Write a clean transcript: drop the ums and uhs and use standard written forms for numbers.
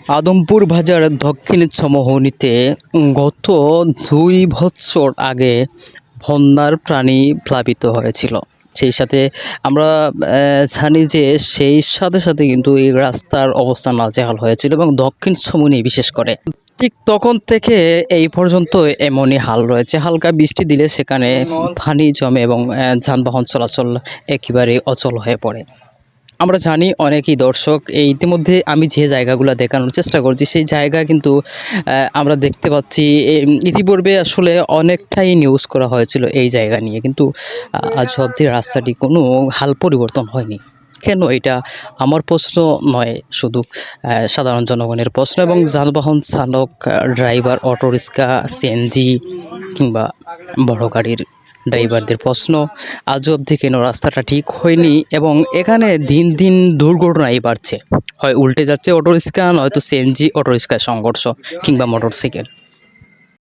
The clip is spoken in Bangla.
আদমপুর বাজার দক্ষিণ সমহনীতে গত 2 বছর আগে বন্যার প্রাণী প্লাবিত হয়েছিল। সেই সাথে আমরা জানি যে সেই সাথে সাথে কিন্তু এই রাস্তার অবস্থা নাজেহাল হয়েছিল এবং দক্ষিণ সমুনি বিশেষ করে ঠিক তখন থেকে এই পর্যন্ত এমনই হাল রয়েছে। হালকা বৃষ্টি দিলে সেখানে পানি জমে এবং যানবাহন চলাচল একেবারে অচল হয়ে পড়ে। আমরা জানি অনেকেই দর্শক ইতিমধ্যে আমি যে জায়গাগুলো দেখানোর চেষ্টা করছি সেই জায়গা কিন্তু আমরা দেখতে পাচ্ছি ইতিপূর্বে আসলে অনেকটাই নিউজ করা হয়েছিল এই জায়গা নিয়ে, কিন্তু আজ অবধি রাস্তাটি কোনো হাল পরিবর্তন হয়নি। কেন? এটা আমার প্রশ্ন নয়, শুধু সাধারণ জনগণের প্রশ্ন এবং যানবাহন চালক, ড্রাইভার, অটোরিক্সা, সিএনজি কিংবা বড় গাড়ির ড্রাইভারদের প্রশ্ন। আজ অবধি কেন রাস্তাটা ঠিক হয়নি এবং এখানে দিন দিন দুর্ঘটনাই বাড়ছে। হয় উল্টে যাচ্ছে অটোরিক্সা, নয়তো সিএনজি অটোরিক্সার সংঘর্ষ কিংবা মোটরসাইকেল।